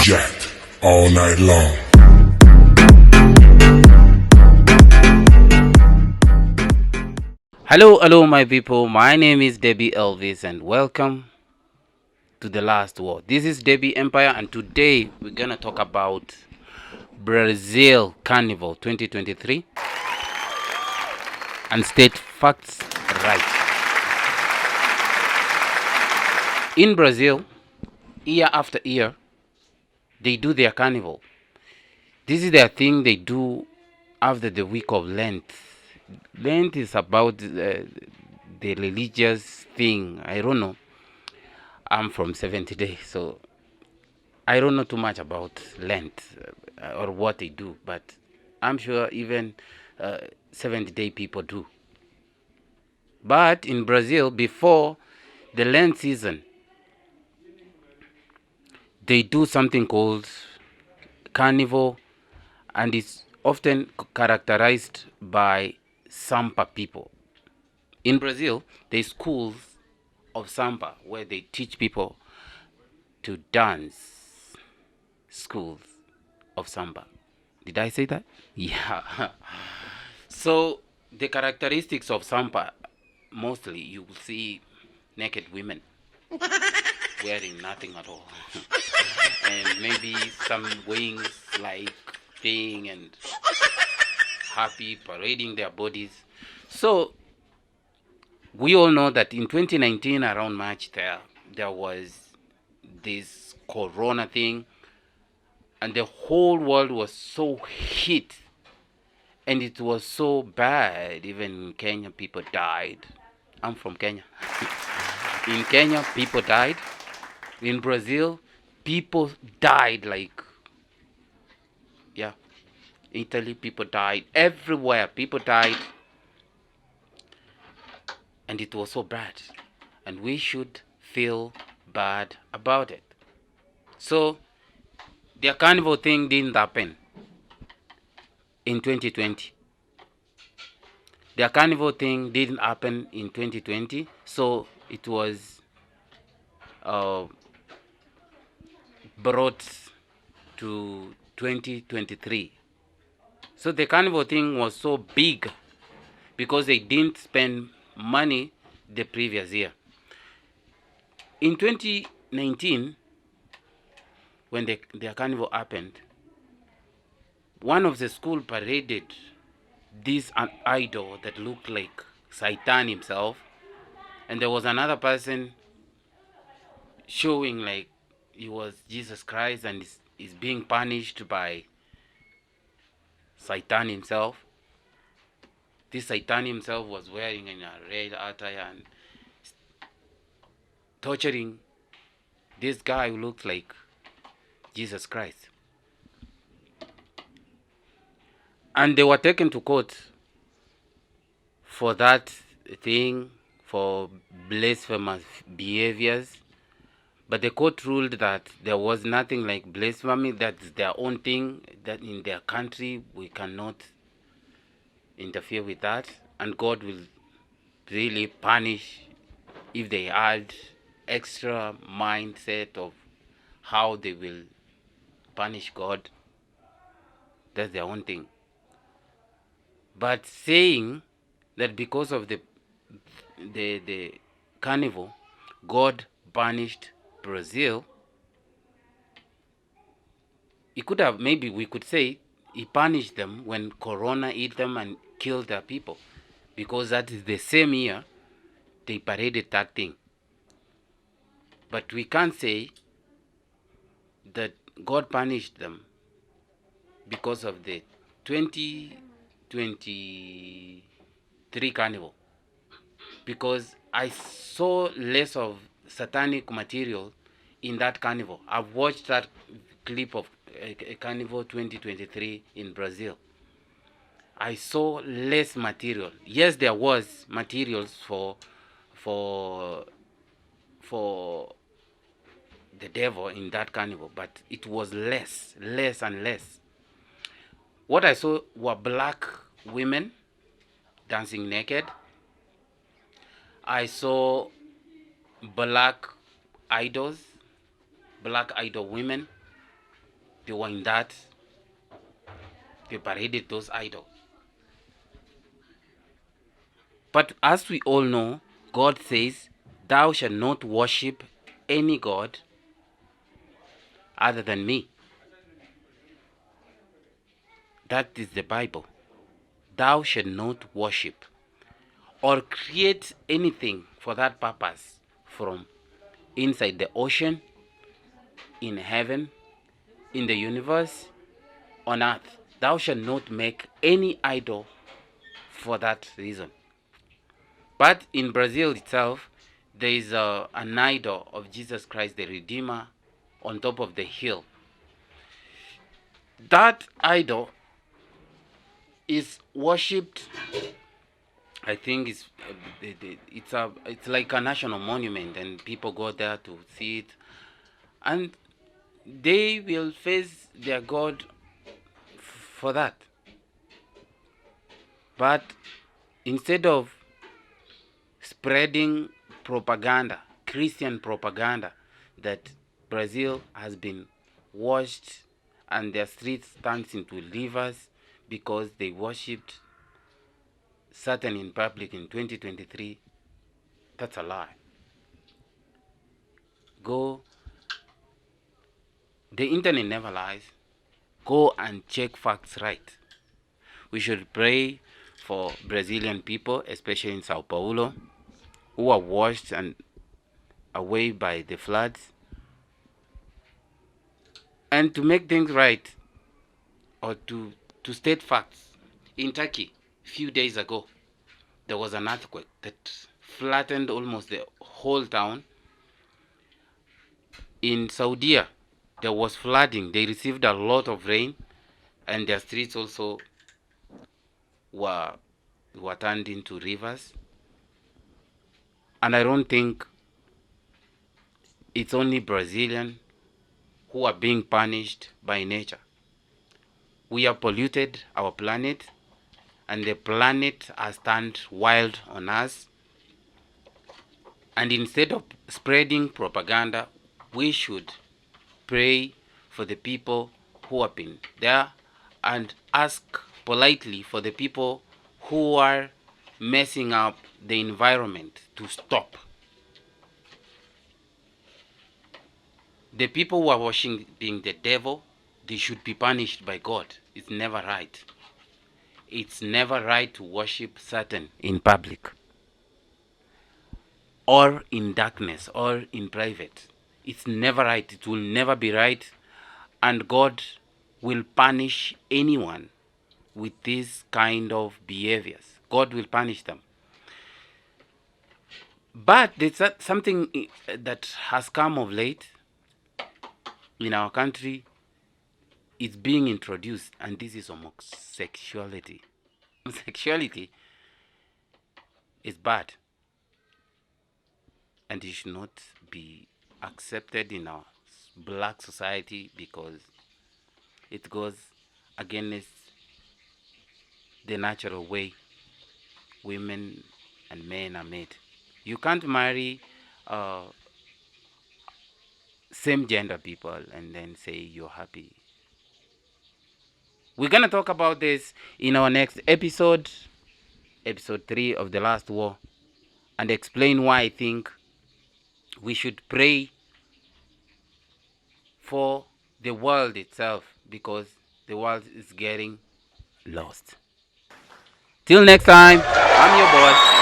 jacked all night long. Hello, my people. My name is Debbie Elvis, and welcome to the last word. This is Debbie Empire, and today we're gonna talk about Brazil Carnival 2023 and state facts right. In Brazil, year after year, they do their carnival. This is their thing they do after the week of Lent. Lent is about the religious thing. I don't know. I'm from 70 days, so I don't know too much about Lent or what they do, but I'm sure even 70-day people do. But in Brazil, before the Lent season, they do something called carnival, and it's often characterized by Sampa people. In Brazil, there's schools of Sampa where they teach people to dance. Schools of Samba. Did I say that? Yeah. So the characteristics of Samba, mostly you will see naked women wearing nothing at all. And maybe some wings like thing and happy parading their bodies. So we all know that in 2019 around March there was this corona thing, and the whole world was so hit, and it was so bad. Even in Kenya, people died. I'm from Kenya. In Kenya, people died. In Brazil, people died like, yeah. Italy, people died. Everywhere, people died. And it was so bad. And we should feel bad about it. So, the carnival thing didn't happen in 2020. The carnival thing didn't happen in 2020, so it was brought to 2023. So the carnival thing was so big because they didn't spend money the previous year. In 2019, when the carnival happened, one of the school paraded this an idol that looked like Satan himself, and there was another person showing like he was Jesus Christ and is being punished by Satan himself. This Satan himself was wearing a red attire and torturing this guy who looked like Jesus Christ. And they were taken to court for that thing, for blasphemous behaviors. But the court ruled that there was nothing like blasphemy. That's their own thing, that in their country we cannot interfere with that. And God will really punish if they add extra mindset of how they will punish God. That's their own thing. But saying that because of the carnival, God punished Brazil, he could have, maybe we could say he punished them when Corona hit them and killed their people, because that is the same year they paraded that thing. But we can't say that God punished them because of the 2023 carnival, because I saw less of satanic material in that carnival. I've watched that clip of carnival 2023 in Brazil. I saw less material. Yes, there was materials for the devil in that carnival, but it was less and less. What I saw were black women dancing naked. I saw black idols, black idol women They were in that. They paraded those idols. But as we all know, God says, "Thou shalt not worship any god other than me." That is the Bible. Thou shalt not worship or create anything for that purpose from inside the ocean, in heaven, in the universe, on earth. Thou shalt not make any idol for that reason. But in Brazil itself, there is an idol of Jesus Christ, the Redeemer, on top of the hill. That idol is worshipped. I think it's like a national monument, and people go there to see it, and they will face their God for that. But instead of spreading propaganda, Christian propaganda, that Brazil has been washed and their streets turns into rivers because they worshipped Satan in public in 2023, that's a lie. Go, the internet never lies. Go and check facts right. We should pray for Brazilian people, especially in Sao Paulo, who are washed and away by the floods. And to make things right, or to state facts, in Turkey, a few days ago, there was an earthquake that flattened almost the whole town. In Saudi, there was flooding. They received a lot of rain, and their streets also were turned into rivers. And I don't think it's only Brazilians who are being punished by nature. We have polluted our planet, and the planet has turned wild on us. And instead of spreading propaganda, we should pray for the people who have been there and ask politely for the people who are messing up the environment to stop. The people who are worshiping the devil, they should be punished by God. It's never right. It's never right to worship Satan in public, or in darkness, or in private. It's never right. It will never be right. And God will punish anyone with this kind of behaviors. God will punish them. But there's something that has come of late in our country. It's being introduced, and this is homosexuality. Homosexuality is bad, and it should not be accepted in our black society because it goes against the natural way women and men are made. You can't marry same gender people and then say you're happy. We're gonna talk about this in our next episode, episode 3 of The Last War, and explain why I think we should pray for the world itself, because the world is getting lost. Till next time, I'm your boy.